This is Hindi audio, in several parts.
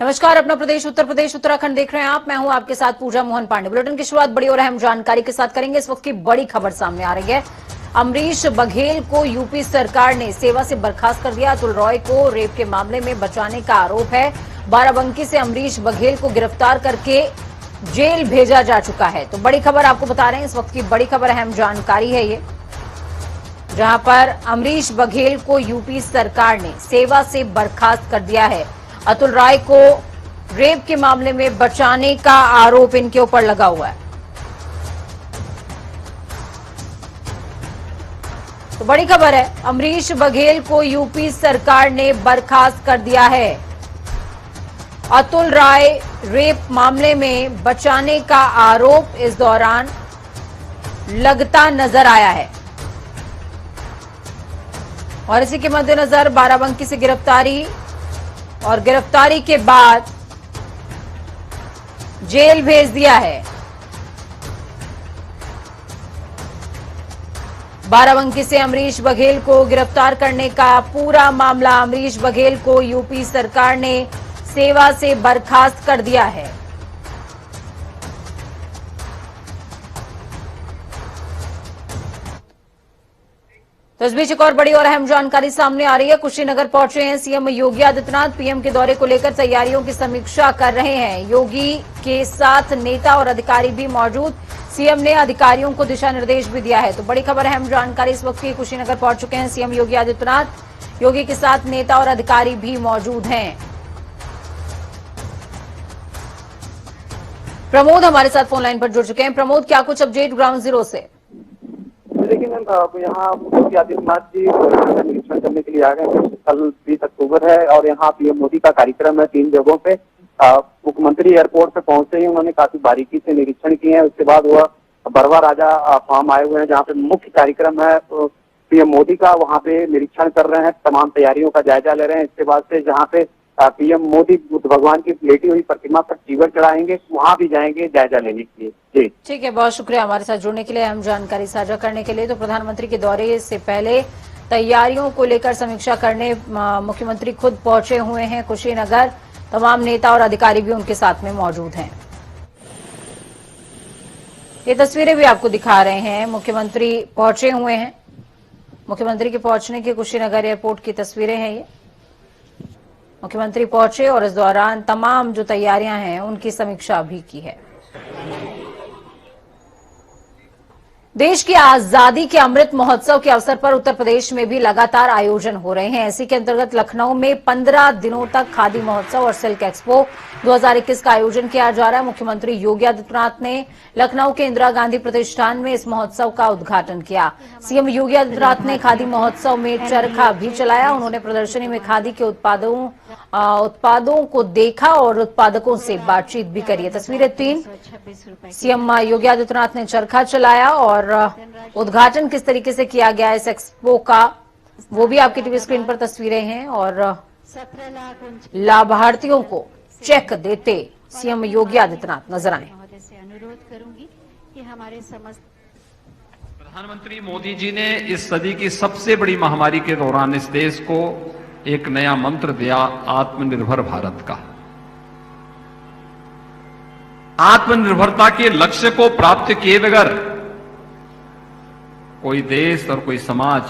नमस्कार, अपना प्रदेश उत्तर प्रदेश उत्तराखंड देख रहे हैं आप। मैं हूं आपके साथ पूजा मोहन पांडे। बुलेटिन की शुरुआत बड़ी और अहम जानकारी के साथ करेंगे। इस वक्त की बड़ी खबर सामने आ रही है। अमरीश बघेल को यूपी सरकार ने सेवा से बर्खास्त कर दिया। अतुल रॉय को रेप के मामले में बचाने का आरोप है। बाराबंकी से अमरीश बघेल को गिरफ्तार करके जेल भेजा जा चुका है। तो बड़ी खबर आपको बता रहे हैं। इस वक्त की बड़ी खबर, अहम जानकारी है ये, जहां पर अमरीश बघेल को यूपी सरकार ने सेवा से बर्खास्त कर दिया है। अतुल राय को रेप के मामले में बचाने का आरोप इनके ऊपर लगा हुआ है। तो बड़ी खबर है, अमरीश बघेल को यूपी सरकार ने बर्खास्त कर दिया है। अतुल राय रेप मामले में बचाने का आरोप इस दौरान लगता नजर आया है और इसी के मद्देनजर बाराबंकी से गिरफ्तारी और गिरफ्तारी के बाद जेल भेज दिया है। बाराबंकी से अमरीश बघेल को गिरफ्तार करने का पूरा मामला, अमरीश बघेल को यूपी सरकार ने सेवा से बर्खास्त कर दिया है। तो इस बीच एक और बड़ी और अहम जानकारी सामने आ रही है। कुशीनगर पहुंचे हैं सीएम योगी आदित्यनाथ। पीएम के दौरे को लेकर तैयारियों की समीक्षा कर रहे हैं। योगी के साथ नेता और अधिकारी भी मौजूद। सीएम ने अधिकारियों को दिशा निर्देश भी दिया है। तो बड़ी खबर, अहम जानकारी इस वक्त की। कुशीनगर पहुंच चुके हैं सीएम योगी आदित्यनाथ। योगी के साथ नेता और अधिकारी भी मौजूद हैं। प्रमोद हमारे साथ फोन लाइन पर जुड़ चुके हैं। प्रमोद, क्या कुछ अपडेट ग्राउंड जीरो से? लेकिन यहाँ योगी आदित्यनाथ जी का निरीक्षण करने के लिए आ गए हैं। कल 20 अक्टूबर है और यहाँ पीएम मोदी का कार्यक्रम है 3 जगहों पे। मुख्यमंत्री एयरपोर्ट पे पहुंचते ही उन्होंने काफी बारीकी से निरीक्षण किए हैं। उसके बाद वह बरवा राजा फार्म आए हुए हैं, जहाँ पे मुख्य कार्यक्रम है पीएम मोदी का। वहाँ पे निरीक्षण कर रहे हैं, तमाम तैयारियों का जायजा ले रहे हैं। इसके बाद से जहाँ पे पीएम मोदी बुद्ध भगवान की लेटी हुई प्रतिमा पर चीवर चढ़ाएंगे, वहां भी जाएंगे जायजा लेने के लिए। जी ठीक है, बहुत शुक्रिया हमारे साथ जुड़ने के लिए, अहम जानकारी साझा करने के लिए। तो प्रधानमंत्री के दौरे से पहले तैयारियों को लेकर समीक्षा करने मुख्यमंत्री खुद पहुंचे हुए हैं कुशीनगर। तमाम नेता और अधिकारी भी उनके साथ में मौजूद हैं। ये तस्वीरें भी आपको दिखा रहे हैं। मुख्यमंत्री पहुंचे हुए हैं। मुख्यमंत्री के पहुंचने की कुशीनगर एयरपोर्ट की तस्वीरें हैं ये। मुख्यमंत्री पहुंचे और इस दौरान तमाम जो तैयारियां हैं उनकी समीक्षा भी की है। देश की आजादी के अमृत महोत्सव के अवसर पर उत्तर प्रदेश में भी लगातार आयोजन हो रहे हैं। इसी के अंतर्गत लखनऊ में 15 दिनों तक खादी महोत्सव और सिल्क एक्सपो 2021 का आयोजन किया जा रहा है। मुख्यमंत्री योगी आदित्यनाथ ने लखनऊ के इंदिरा गांधी प्रतिष्ठान में इस महोत्सव का उद्घाटन किया। सीएम योगी आदित्यनाथ ने खादी महोत्सव में चरखा भी चलाया। उन्होंने प्रदर्शनी में खादी के उत्पादों को देखा और उत्पादकों से बातचीत भी करी। तस्वीरें 3। सीएम योगी आदित्यनाथ ने चरखा चलाया और उद्घाटन किस तरीके से किया गया इस एक्सपो का, वो भी आपकी टीवी स्क्रीन पर तस्वीरें हैं। और लाभार्थियों को चेक देते सीएम योगी आदित्यनाथ नजर आए। अनुरोध करूंगी कि हमारे समस्त प्रधानमंत्री मोदी जी ने इस सदी की सबसे बड़ी महामारी के दौरान इस देश को एक नया मंत्र दिया, आत्मनिर्भर भारत का। आत्मनिर्भरता के लक्ष्य को प्राप्त किए बगैर कोई देश और कोई समाज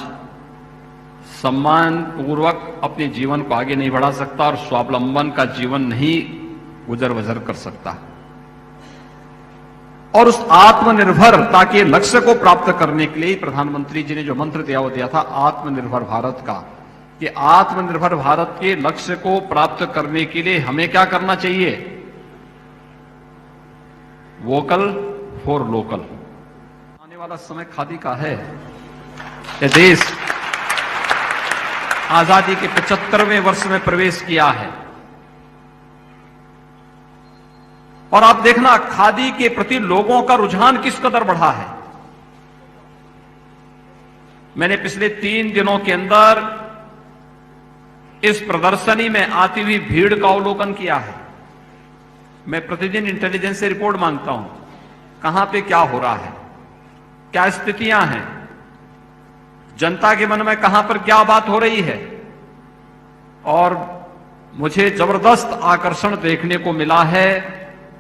सम्मान पूर्वक अपने जीवन को आगे नहीं बढ़ा सकता और स्वावलंबन का जीवन नहीं गुजर बसर कर सकता। और उस आत्मनिर्भरता के लक्ष्य को प्राप्त करने के लिए प्रधानमंत्री जी ने जो मंत्र दिया वो दिया था आत्मनिर्भर भारत का। कि आत्मनिर्भर भारत के लक्ष्य को प्राप्त करने के लिए हमें क्या करना चाहिए? Vocal for local. आने वाला समय खादी का है। यह देश आजादी के 75वें वर्ष में प्रवेश किया है और आप देखना खादी के प्रति लोगों का रुझान किस कदर बढ़ा है। मैंने पिछले 3 दिनों के अंदर इस प्रदर्शनी में आती हुई भीड़ का अवलोकन किया है। मैं प्रतिदिन इंटेलिजेंस से रिपोर्ट मांगता हूं, कहां पे क्या हो रहा है, क्या स्थितियां हैं, जनता के मन में कहां पर क्या बात हो रही है। और मुझे जबरदस्त आकर्षण देखने को मिला है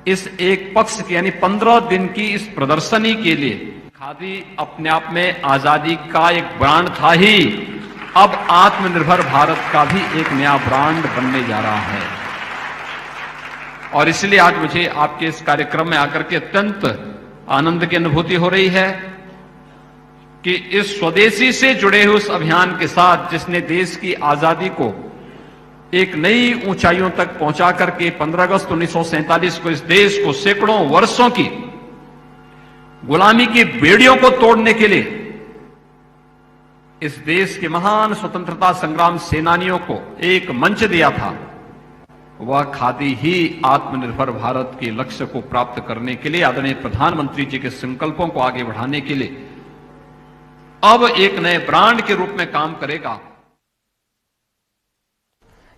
इस एक पक्ष की यानी 15 दिन की इस प्रदर्शनी के लिए। खादी अपने आप में आजादी का एक ब्रांड था ही, अब आत्मनिर्भर भारत का भी एक नया ब्रांड बनने जा रहा है। और इसलिए आज मुझे आपके इस कार्यक्रम में आकर के अत्यंत आनंद की अनुभूति हो रही है कि इस स्वदेशी से जुड़े हुए उस अभियान के साथ जिसने देश की आजादी को एक नई ऊंचाइयों तक पहुंचा करके 15 अगस्त 1947 को इस देश को सैकड़ों वर्षों की गुलामी की बेड़ियों को तोड़ने के लिए इस देश के महान स्वतंत्रता संग्राम सेनानियों को एक मंच दिया था, वह खादी ही आत्मनिर्भर भारत के लक्ष्य को प्राप्त करने के लिए, आदरणीय प्रधानमंत्री जी के संकल्पों को आगे बढ़ाने के लिए अब एक नए ब्रांड के रूप में काम करेगा।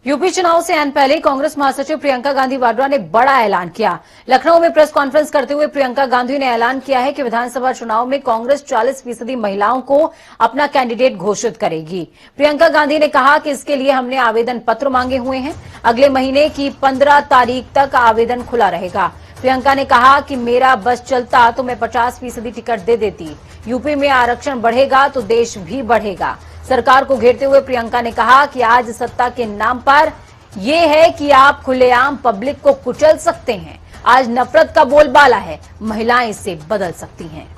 यूपी चुनाव से आने पहले कांग्रेस महासचिव प्रियंका गांधी वाड्रा ने बड़ा ऐलान किया। लखनऊ में प्रेस कॉन्फ्रेंस करते हुए प्रियंका गांधी ने ऐलान किया है कि विधानसभा चुनाव में कांग्रेस 40% महिलाओं को अपना कैंडिडेट घोषित करेगी। प्रियंका गांधी ने कहा कि इसके लिए हमने आवेदन पत्र मांगे हुए हैं। अगले महीने की 15 तारीख तक आवेदन खुला रहेगा। प्रियंका ने कहा कि मेरा बस चलता तो मैं 50% टिकट दे देती। यूपी में आरक्षण बढ़ेगा तो देश भी बढ़ेगा। सरकार को घेरते हुए प्रियंका ने कहा कि आज सत्ता के नाम पर यह है कि आप खुलेआम पब्लिक को कुचल सकते हैं। आज नफरत का बोलबाला है, महिलाएं इससे बदल सकती हैं।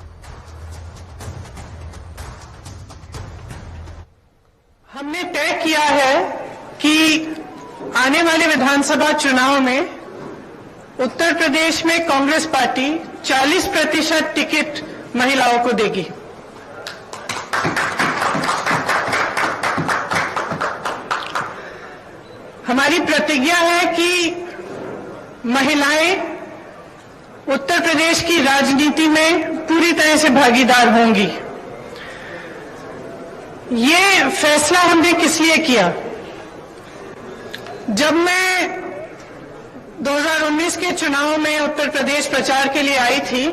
हमने तय किया है कि आने वाले विधानसभा चुनाव में उत्तर प्रदेश में कांग्रेस पार्टी 40% टिकट महिलाओं को देगी। हमारी प्रतिज्ञा है कि महिलाएं उत्तर प्रदेश की राजनीति में पूरी तरह से भागीदार होंगी। ये फैसला हमने किस लिए किया? जब मैं 2019 के चुनाव में उत्तर प्रदेश प्रचार के लिए आई थी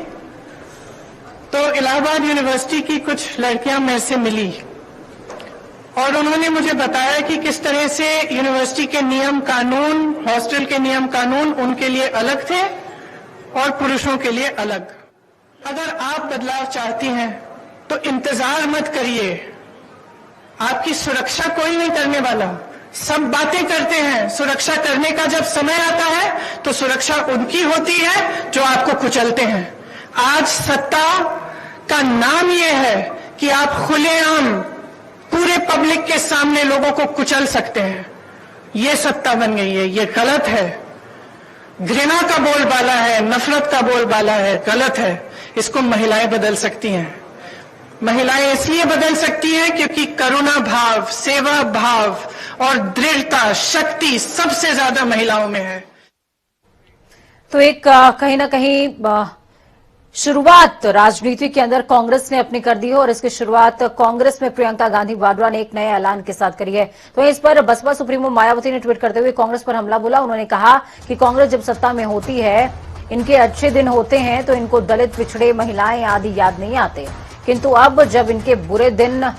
तो इलाहाबाद यूनिवर्सिटी की कुछ लड़कियां मेरे से मिली और उन्होंने मुझे बताया कि किस तरह से यूनिवर्सिटी के नियम कानून, हॉस्टल के नियम कानून उनके लिए अलग थे और पुरुषों के लिए अलग। अगर आप बदलाव चाहती हैं तो इंतजार मत करिए, आपकी सुरक्षा कोई नहीं करने वाला। सब बातें करते हैं, सुरक्षा करने का जब समय आता है तो सुरक्षा उनकी होती है जो आपको कुचलते हैं। आज सत्ता का नाम यह है कि आप खुलेआम पूरे पब्लिक के सामने लोगों को कुचल सकते हैं। ये सत्ता बन गई है, ये गलत है। घृणा का बोलबाला है, नफरत का बोलबाला है, गलत है। इसको महिलाएं बदल सकती हैं। महिलाएं इसलिए बदल सकती हैं क्योंकि करुणा भाव, सेवा भाव और दृढ़ता, शक्ति सबसे ज्यादा महिलाओं में है। तो एक कहीं ना कहीं शुरुआत राजनीति के अंदर कांग्रेस ने अपनी कर दी है और इसकी शुरुआत कांग्रेस में प्रियंका गांधी वाड्रा ने एक नए ऐलान के साथ करी है। तो इस पर बसपा सुप्रीमो मायावती ने ट्वीट करते हुए कांग्रेस पर हमला बोला। उन्होंने कहा कि कांग्रेस जब सत्ता में होती है, इनके अच्छे दिन होते हैं तो इनको दलित, पिछड़े, महिलाएं आदि याद नहीं आते, किंतु अब जब इनके बुरे दिन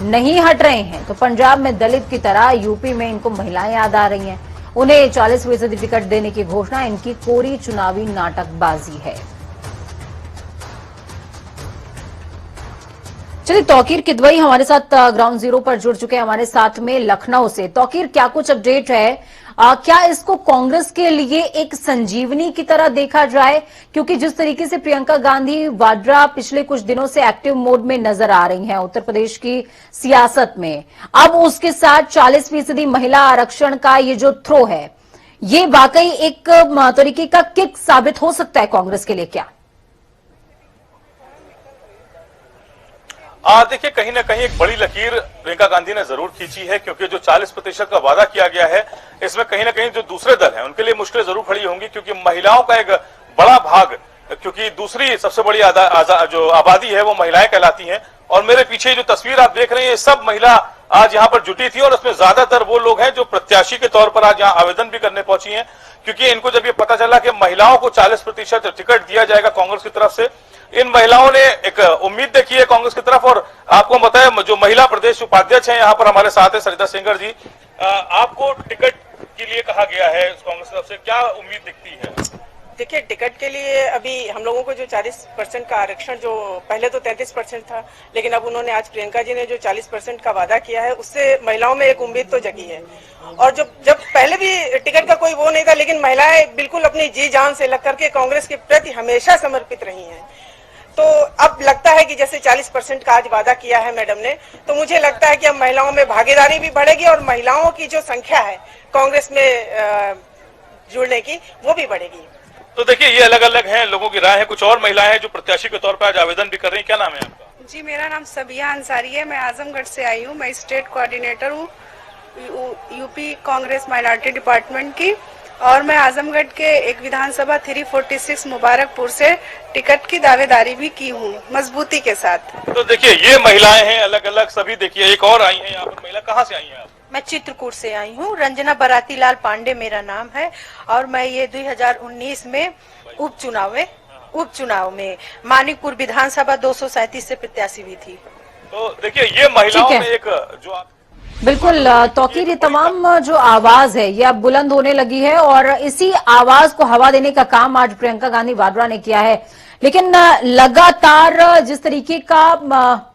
नहीं हट रहे हैं तो पंजाब में दलित की तरह यूपी में इनको महिलाएं याद आ रही हैं। उन्हें 40% टिकट देने की घोषणा इनकी कोरी चुनावी नाटकबाजी है। चलिए, तौकीर किदवई हमारे साथ ग्राउंड जीरो पर जुड़ चुके हैं, हमारे साथ में लखनऊ से। तौकीर, क्या कुछ अपडेट है? क्या इसको कांग्रेस के लिए एक संजीवनी की तरह देखा जाए? क्योंकि जिस तरीके से प्रियंका गांधी वाड्रा पिछले कुछ दिनों से एक्टिव मोड में नजर आ रही हैं उत्तर प्रदेश की सियासत में, अब उसके साथ 40% महिला आरक्षण का ये जो थ्रो है, ये वाकई एक तरीके का किक साबित हो सकता है कांग्रेस के लिए क्या? देखिए, कहीं ना कहीं एक बड़ी लकीर प्रियंका गांधी ने जरूर खींची है, क्योंकि जो 40% का वादा किया गया है इसमें कहीं ना कहीं जो दूसरे दल हैं उनके लिए मुश्किलें जरूर खड़ी होंगी, क्योंकि महिलाओं का एक बड़ा भाग, क्योंकि दूसरी सबसे बड़ी जो आबादी है वो महिलाएं कहलाती हैं। और मेरे पीछे जो तस्वीर आप देख रहे हैं ये सब महिला आज यहाँ पर जुटी थी और उसमें ज्यादातर वो लोग हैं जो प्रत्याशी के तौर पर आज यहाँ आवेदन भी करने पहुंची हैं, क्योंकि इनको जब ये पता चला कि महिलाओं को 40% टिकट दिया जाएगा कांग्रेस की तरफ से, इन महिलाओं ने एक उम्मीद देखी है कांग्रेस की तरफ। और आपको बताया जो महिला प्रदेश उपाध्यक्ष हैं यहाँ पर हमारे साथ है सरिता सिंगर जी, आपको टिकट के लिए कहा गया है कांग्रेस की तरफ से, क्या उम्मीद दिखती है? देखिए, टिकट के लिए अभी हम लोगों को जो 40% का आरक्षण, जो पहले तो 33% था, लेकिन अब उन्होंने आज प्रियंका जी ने जो 40% का वादा किया है, उससे महिलाओं में एक उम्मीद तो जगी है। और जब पहले भी टिकट का कोई वो नहीं था, लेकिन महिलाएं बिल्कुल अपनी जी जान से लग करके कांग्रेस के प्रति हमेशा समर्पित रही हैं। तो अब लगता है कि जैसे 40% का आज वादा किया है मैडम ने, तो मुझे लगता है कि अब महिलाओं में भागीदारी भी बढ़ेगी और महिलाओं की जो संख्या है कांग्रेस में जुड़ने की, वो भी बढ़ेगी। तो देखिए, ये अलग अलग हैं, लोगों की राय है। कुछ और महिलाएं हैं जो प्रत्याशी के तौर पर आज आवेदन भी कर रही हैं। क्या नाम है आपका? जी, मेरा नाम सबिया अंसारी है। मैं आजमगढ़ से आई हूँ। मैं स्टेट कोऑर्डिनेटर हूँ यूपी कांग्रेस माइनॉरिटी डिपार्टमेंट की, और मैं आजमगढ़ के एक विधानसभा 346 मुबारकपुर से टिकट की दावेदारी भी की हूँ मजबूती के साथ। तो देखिए, ये महिलाएं हैं अलग अलग सभी। देखिए, एक और आई है यहाँ पर महिला, कहाँ से आई है आप? मैं चित्रकूट से आई हूँ। रंजना बराती लाल पांडे मेरा नाम है, और मैं ये 2019 में उपचुनाव में मानिकपुर विधानसभा 237 से प्रत्याशी भी थी। तो देखिए, ये महिलाओं में एक जो बिल्कुल तौकीर, ये तमाम जो आवाज है ये अब बुलंद होने लगी है, और इसी आवाज को हवा देने का काम आज प्रियंका गांधी वाड्रा ने किया है। लेकिन लगातार जिस तरीके का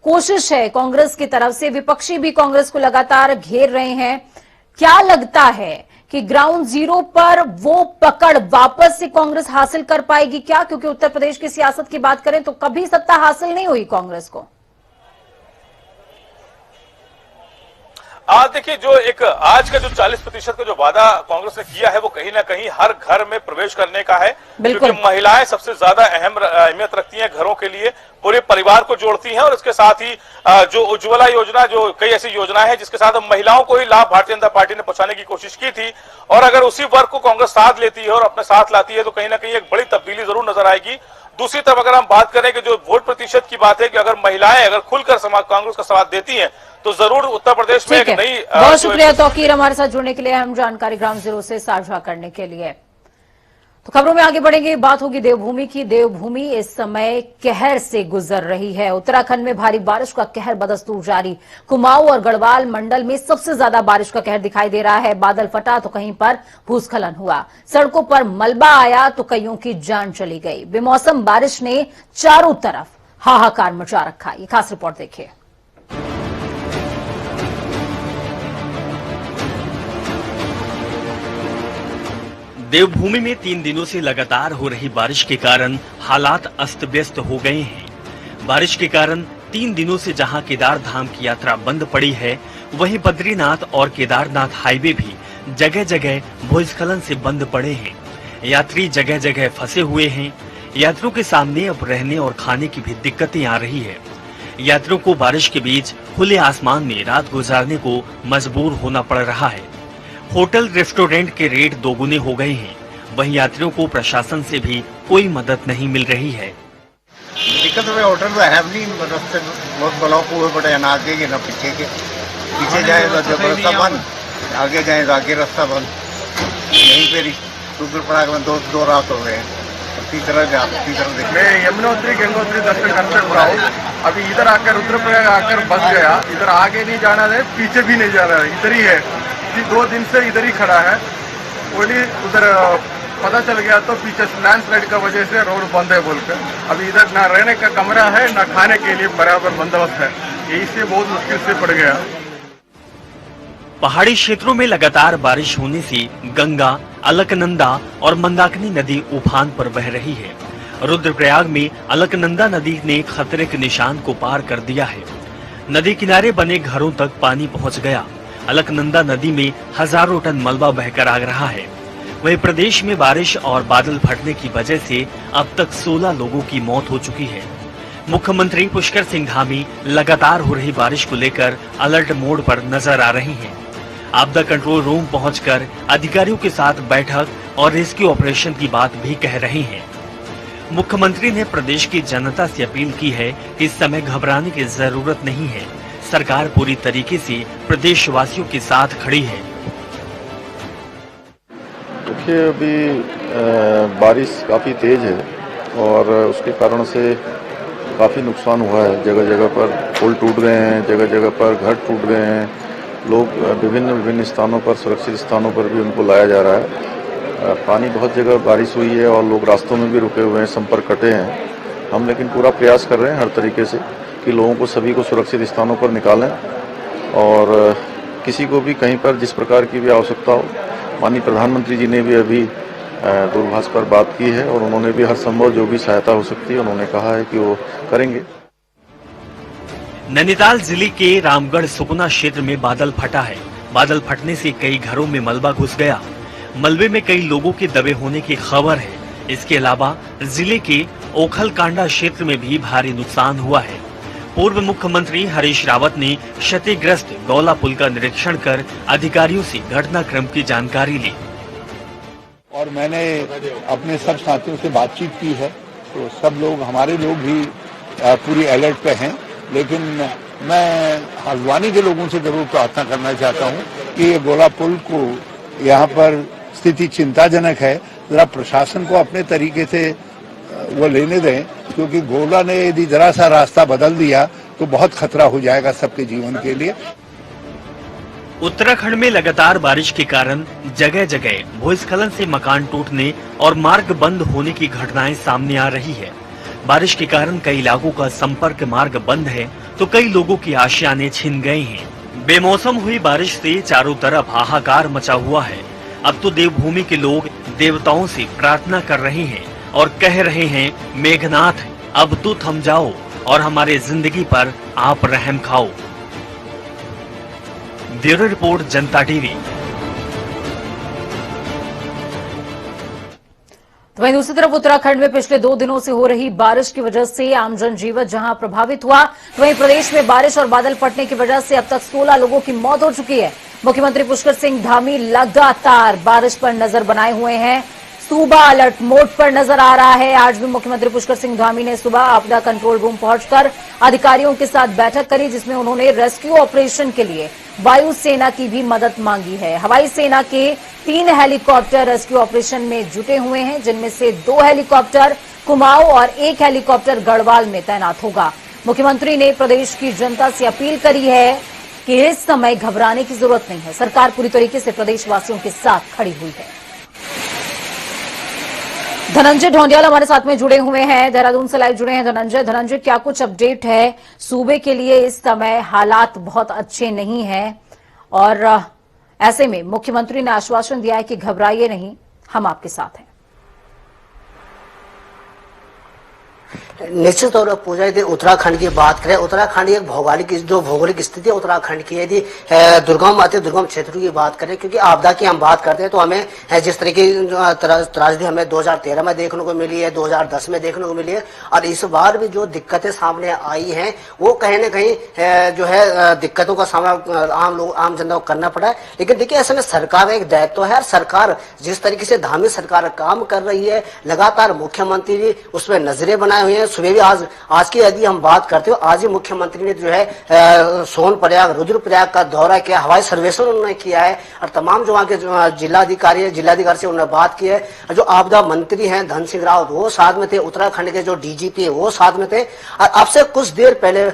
कोशिश है कांग्रेस की तरफ से, विपक्षी भी कांग्रेस को लगातार घेर रहे हैं, क्या लगता है कि ग्राउंड जीरो पर वो पकड़ वापस से कांग्रेस हासिल कर पाएगी क्या? क्योंकि उत्तर प्रदेश की सियासत की बात करें तो कभी सत्ता हासिल नहीं हुई कांग्रेस को। आज देखिए, जो एक आज का जो 40% का जो वादा कांग्रेस ने किया है, वो कहीं ना कहीं हर घर में प्रवेश करने का है, क्योंकि महिलाएं सबसे ज्यादा अहमियत रखती हैं घरों के लिए, पूरे परिवार को जोड़ती हैं। और इसके साथ ही जो उज्ज्वला योजना, जो कई ऐसी योजनाएं हैं जिसके साथ महिलाओं को ही लाभ भारतीय जनता पार्टी ने पहुंचाने की कोशिश की थी, और अगर उसी वर्ग को कांग्रेस साथ लेती है और अपने साथ लाती है तो कहीं ना कहीं एक बड़ी तब्दीली जरूर नजर आएगी। दूसरी तरफ अगर हम बात करें कि जो वोट प्रतिशत की बात है, कि अगर महिलाएं अगर खुलकर कांग्रेस का साथ देती हैं तो जरूर उत्तर प्रदेश में एक नई। बहुत शुक्रिया तौकीर, हमारे साथ जुड़ने के लिए, अहम जानकारी ग्राउंड जीरो से साझा करने के लिए। तो खबरों में आगे बढ़ेंगे, बात होगी देवभूमि की। देवभूमि इस समय कहर से गुजर रही है। उत्तराखंड में भारी बारिश का कहर बदस्तूर जारी। कुमाऊं और गढ़वाल मंडल में सबसे ज्यादा बारिश का कहर दिखाई दे रहा है। बादल फटा तो कहीं पर भूस्खलन हुआ, सड़कों पर मलबा आया तो कईयों की जान चली गई। बेमौसम बारिश ने चारों तरफ हाहाकार मचा रखा। ये खास रिपोर्ट देखिए। देवभूमि में 3 दिनों से लगातार हो रही बारिश के कारण हालात अस्त व्यस्त हो गए हैं। बारिश के कारण 3 दिनों से जहां केदार धाम की यात्रा बंद पड़ी है, वहीं बद्रीनाथ और केदारनाथ हाईवे भी जगह जगह भूस्खलन से बंद पड़े हैं। यात्री जगह जगह फंसे हुए हैं। यात्रियों के सामने अब रहने और खाने की भी दिक्कतें आ रही है। यात्रियों को बारिश के बीच खुले आसमान में रात गुजारने को मजबूर होना पड़ रहा है। होटल रेस्टोरेंट के रेट दोगुने हो गए हैं। वहीं यात्रियों को प्रशासन से भी कोई मदद नहीं मिल रही है। दिक्कत में होटल तो है नहीं, रास्ते बहुत ब्लॉक हुए पड़े, ना आगे के ना पीछे के। पीछे जाए तो जब रास्ता बंद, आगे जाए तो आगे रास्ता बंद। यहीं पे रुद्रप्रयाग में दो रात हो गए, तीसरा देख। मैं यमुनोत्री गंगोत्री दर्शन करते हुआ हूँ। अभी इधर आकर रुद्रप्रयाग आकर बस गया, इधर आगे नहीं जाना है, पीछे भी नहीं जाना है, इधर ही है। 2 दिन से इधर ही खड़ा है। वही उधर पता चल गया तो पीछे लैंडस्लाइड का वजह से रोड बंद है बोलकर। अभी इधर ना रहने का कमरा है, ना खाने के लिए बराबर बंदोबस्त है। यही से बहुत मुश्किल से पड़ गया। पहाड़ी क्षेत्रों में लगातार बारिश होने से गंगा, अलकनंदा और मंदाकिनी नदी उफान पर बह रही है। रुद्रप्रयाग में अलकनंदा नदी ने खतरे के निशान को पार कर दिया है। नदी किनारे बने घरों तक पानी पहुंच गया। अलकनंदा नदी में हजारों टन मलबा बहकर आ रहा है। वहीं प्रदेश में बारिश और बादल फटने की वजह से अब तक 16 लोगों की मौत हो चुकी है। मुख्यमंत्री पुष्कर सिंह धामी लगातार हो रही बारिश को लेकर अलर्ट मोड पर नजर आ रहे हैं। आपदा कंट्रोल रूम पहुंचकर अधिकारियों के साथ बैठक और रेस्क्यू ऑपरेशन की बात भी कह रहे हैं। मुख्यमंत्री ने प्रदेश की जनता से अपील की है कि इस समय घबराने की जरूरत नहीं है, सरकार पूरी तरीके से प्रदेशवासियों के साथ खड़ी है। देखिए, अभी बारिश काफ़ी तेज है और उसके कारण से काफ़ी नुकसान हुआ है। जगह जगह पर पुल टूट गए हैं, जगह जगह पर घर टूट गए हैं। लोग विभिन्न स्थानों पर, सुरक्षित स्थानों पर भी उनको लाया जा रहा है। पानी बहुत जगह बारिश हुई है और लोग रास्तों में भी रुके हुए हैं, संपर्क कटे हैं। हम लेकिन पूरा प्रयास कर रहे हैं हर तरीके से कि लोगों को, सभी को सुरक्षित स्थानों पर निकालें और किसी को भी कहीं पर जिस प्रकार की भी आवश्यकता हो। माननीय प्रधानमंत्री जी ने भी अभी दूरभाष पर बात की है और उन्होंने भी हर संभव जो भी सहायता हो सकती है उन्होंने कहा है कि वो करेंगे। नैनीताल जिले के रामगढ़ सुकना क्षेत्र में बादल फटा है। बादल फटने से कई घरों में मलबा घुस गया। मलबे में कई लोगों के दबे होने की खबर है। इसके अलावा जिले के ओखलकांडा क्षेत्र में भी भारी नुकसान हुआ है। पूर्व मुख्यमंत्री हरीश रावत ने क्षतिग्रस्त गौला पुल का निरीक्षण कर अधिकारियों से घटनाक्रम की जानकारी ली। और मैंने अपने सब साथियों से बातचीत की है, तो सब लोग, हमारे लोग भी पूरी अलर्ट पे हैं। लेकिन मैं हल्द्वानी के लोगों से जरूर प्रार्थना करना चाहता हूं कि ये गोला पुल को, यहाँ पर स्थिति चिंताजनक है, जरा प्रशासन को अपने तरीके से वो लेने दें, क्योंकि गोला ने यदि जरा सा रास्ता बदल दिया तो बहुत खतरा हो जाएगा सबके जीवन के लिए। उत्तराखंड में लगातार बारिश के कारण जगह जगह भूस्खलन से मकान टूटने और मार्ग बंद होने की घटनाएं सामने आ रही है। बारिश के कारण कई इलाकों का संपर्क मार्ग बंद है तो कई लोगों की आशाएं छिन गई हैं। बेमौसम हुई बारिश से चारों तरफ हाहाकार मचा हुआ है। अब तो देवभूमि के लोग देवताओं से प्रार्थना कर रहे हैं और कह रहे हैं, मेघनाथ अब तो थम जाओ और हमारे जिंदगी पर आप रहम खाओ। ब्यूरो रिपोर्ट, जनता टीवी। तो वहीं दूसरी तरफ उत्तराखंड में पिछले 2 दिनों से हो रही बारिश की वजह से आम जनजीवन जहां प्रभावित हुआ, तो वहीं प्रदेश में बारिश और बादल फटने की वजह से अब तक 16 लोगों की मौत हो चुकी है। मुख्यमंत्री पुष्कर सिंह धामी लगातार बारिश पर नजर बनाए हुए हैं। सूबा अलर्ट मोड पर नजर आ रहा है। आज भी मुख्यमंत्री पुष्कर सिंह धामी ने सुबह आपदा कंट्रोल रूम पहुंचकर अधिकारियों के साथ बैठक करी, जिसमें उन्होंने रेस्क्यू ऑपरेशन के लिए वायुसेना की भी मदद मांगी है। हवाई सेना के 3 हेलीकॉप्टर रेस्क्यू ऑपरेशन में जुटे हुए हैं, जिनमें से 2 हेलीकॉप्टर कुमाऊं और 1 हेलीकॉप्टर गढ़वाल में तैनात होगा। मुख्यमंत्री ने प्रदेश की जनता से अपील करी है कि इस समय घबराने की जरूरत नहीं है। सरकार पूरी तरीके से प्रदेशवासियों के साथ खड़ी हुई है। धनंजय ढोंडियाल हमारे साथ में जुड़े हुए हैं, देहरादून से लाइव जुड़े हैं। धनंजय, क्या कुछ अपडेट है? सूबे के लिए इस समय हालात बहुत अच्छे नहीं हैं और ऐसे में मुख्यमंत्री ने आश्वासन दिया है कि घबराइए नहीं, हम आपके साथ हैं। निश्चित तौर पर पूजा, यदि उत्तराखंड की बात करें, उत्तराखंड एक भौगोलिक स्थिति है उत्तराखंड की। यदि दुर्गम क्षेत्रों की बात करें, क्योंकि आपदा की हम बात करते हैं तो हमें जिस तरह की त्रासदी हमें 2013 में देखने को मिली है, 2010 में देखने को मिली है, और इस बार भी जो दिक्कतें सामने आई हैं वो कहीं न कहीं जो है दिक्कतों का सामना आम जनता को करना पड़ा है। लेकिन देखिए, ऐसे में सरकार का एक दायित्व है। सरकार जिस तरीके से धामी सरकार काम कर रही है, लगातार मुख्यमंत्री उसमें नजरें बनाए हुए हैं। सुबह भी आज की यदि हम बात करते हो, आज ही मुख्यमंत्री ने जो है सोनप्रयाग, रुद्रप्रयाग का दौरा किया, हवाई सर्वेक्षण उन्होंने किया है और तमाम जो वहाँ के जिलाधिकारी से उन्होंने बात की है। जो आपदा मंत्री हैं धन सिंह रावत, वो साथ में थे। उत्तराखंड के जो डीजीपी है वो साथ में थे। और अब से कुछ देर पहले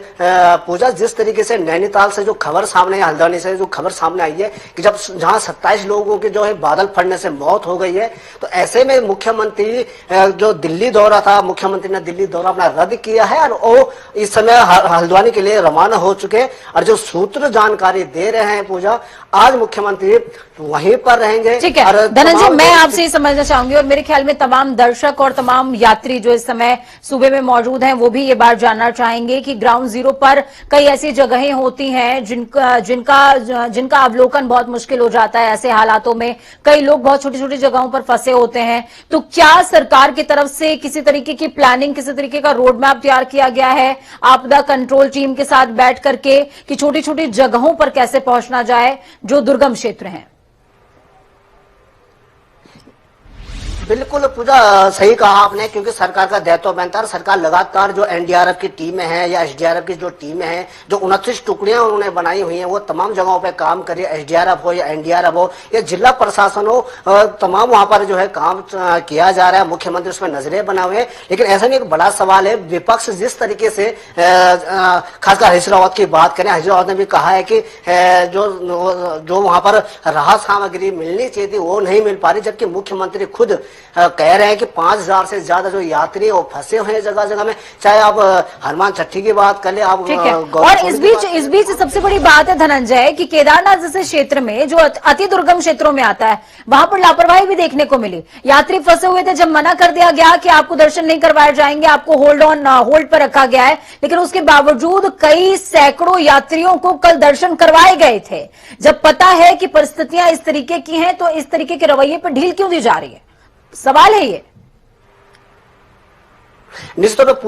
पूजा, जिस तरीके से नैनीताल से जो खबर सामने है, हल्द्वानी से जो खबर सामने आई है कि जहां 27 लोगों के जो है बादल फटने से मौत हो गई है, तो ऐसे में मुख्यमंत्री जो दिल्ली दौरा था, मुख्यमंत्री ने दिल्ली दौरा अपना रद्द किया है और वो इस समय हल्द्वानी के लिए रवाना हो चुके। और जो सूत्र जानकारी दे रहे हैं पूजा, आज मुख्यमंत्री वहीं पर रहेंगे। ठीक है धनंजय, मैं आपसे समझना चाहूंगी और मेरे ख्याल में तमाम दर्शक और तमाम यात्री जो इस समय सूबे में मौजूद हैं वो भी ये बात जानना चाहेंगे कि ग्राउंड जीरो पर कई ऐसी जगहें होती हैं जिनका अवलोकन बहुत मुश्किल हो जाता है। ऐसे हालातों में कई लोग बहुत छोटी छोटी जगहों पर फंसे होते हैं, तो क्या सरकार की तरफ से किसी तरीके की प्लानिंग, किसी तरीके का रोड मैप तैयार किया गया है आपदा कंट्रोल टीम के साथ बैठ करके कि छोटी छोटी जगहों पर कैसे पहुंचना जाए जो दुर्गम क्षेत्र हैं? बिल्कुल पूजा सही कहा आपने, क्योंकि सरकार का दायित्व बनता है। सरकार लगातार जो एनडीआरएफ की टीमें हैं या एसडीआरएफ की जो टीमें हैं, जो 29 टुकड़ियां उन्होंने बनाई हुई हैं, वो तमाम जगहों पे काम कर रही है। एसडीआरएफ हो या एनडीआरएफ हो या जिला प्रशासन हो, तमाम वहां पर जो है काम किया जा रहा है। मुख्यमंत्री उसमें नजरें बना हुए हैं। लेकिन ऐसा में एक बड़ा सवाल है, विपक्ष जिस तरीके से खासकर हरीश रावत की बात करें, हरीश रावत ने भी कहा है कि जो वहां पर राहत सामग्री मिलनी चाहिए थी वो नहीं मिल पा रही, जबकि मुख्यमंत्री खुद कह रहे हैं कि 5000 से ज्यादा जो यात्री वो फंसे हुए हैं जगह जगह में। चाहे आप हनुमान छठी की बात कर ले, आप ठीक है। और इस बीच सबसे बड़ी बात है धनंजय कि केदारनाथ जैसे क्षेत्र में जो अति दुर्गम क्षेत्रों में आता है, वहां पर लापरवाही भी देखने को मिली। यात्री फंसे हुए थे, जब मना कर दिया गया कि आपको दर्शन नहीं करवाए जाएंगे, आपको होल्ड पर रखा गया है, लेकिन उसके बावजूद कई सैकड़ों यात्रियों को कल दर्शन करवाए गए थे। जब पता है कि परिस्थितियां इस तरीके की हैं, तो इस तरीके के रवैये पर ढील क्यों दी जा रही है? सवाल है ये। निश्चित तौर पर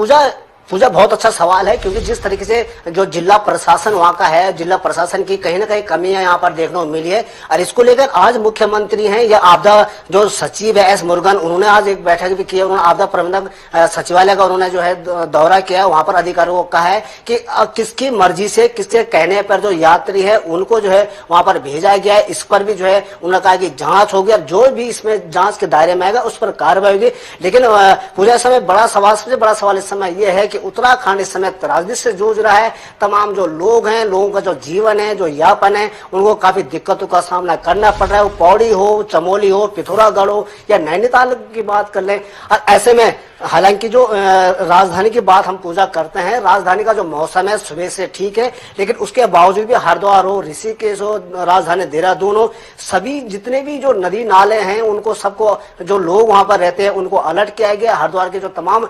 पूजा बहुत अच्छा सवाल है, क्योंकि जिस तरीके से जो जिला प्रशासन वहां का है, जिला प्रशासन की कहीं ना कहीं कमियां यहाँ पर देखने को मिली है। और इसको लेकर आज मुख्यमंत्री हैं या आपदा जो सचिव है एस मुरुगन, उन्होंने आज एक बैठक भी की है। उन्होंने आपदा प्रबंधक सचिवालय का उन्होंने जो है दौरा किया। वहां पर अधिकारियों को कहा है कि किसकी मर्जी से, किसके कहने पर जो यात्री है उनको जो है वहां पर भेजा गया है। इस पर भी जो है उन्होंने कहा कि जांच होगी और जो भी इसमें जांच के दायरे में आएगा उस पर कार्रवाई होगी। लेकिन पूजा समय बड़ा सवाल, सबसे बड़ा सवाल इस समय यह है कि उत्तराखंड इस समय त्रासदी से जूझ रहा है। तमाम जो लोग हैं, लोगों का जो जीवन है, जो यापन है, उनको काफी दिक्कतों का सामना करना पड़ रहा है। वो पौड़ी हो, चमोली हो, पिथौरागढ़ हो या नैनीताल की बात कर लें। और ऐसे में हालांकि जो राजधानी की बात हम पूजा करते हैं, राजधानी का जो मौसम है सुबह से ठीक है, लेकिन उसके बावजूद भी हरिद्वार हो, ऋषिकेश हो, राजधानी देहरादून हो, सभी जितने भी जो नदी नाले हैं उनको सबको, जो लोग वहां पर रहते हैं उनको अलर्ट किया गया। हरिद्वार के जो तमाम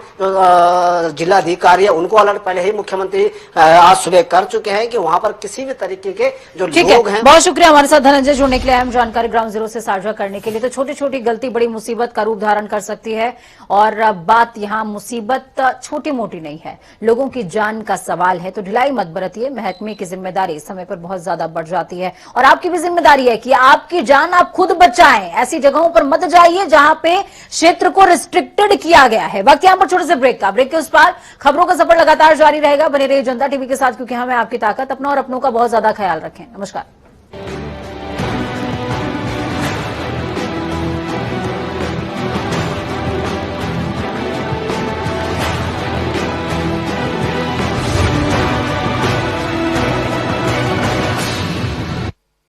जिलाधिकारी है उनको अलर्ट पहले ही मुख्यमंत्री आज सुबह कर चुके हैं कि वहां पर किसी भी तरीके के जो लोग हैं। बहुत शुक्रिया हमारे साथ धनंजय जुड़ने के लिए, अहम जानकारी ग्राउंड जीरो से साझा करने के लिए। तो छोटी छोटी गलती बड़ी मुसीबत का रूप धारण कर सकती है, और बात यहाँ मुसीबत छोटी मोटी नहीं है, लोगों की जान का सवाल है। तो ढिलाई मत बरतिए, महकमे की जिम्मेदारी इस समय पर बहुत ज्यादा बढ़ जाती है, और आपकी भी जिम्मेदारी है कि आपकी जान आप खुद बचाएं। ऐसी जगहों पर मत जाइए जहां पे क्षेत्र को रिस्ट्रिक्टेड किया गया है। वक्त यहाँ पर छोटे से ब्रेक के उस पार खबरों का सफर लगातार जारी रहेगा। बने रहिए जनता टीवी के साथ, क्योंकि हमें आपकी ताकत। अपना और अपनों का बहुत ज्यादा ख्याल रखें। नमस्कार।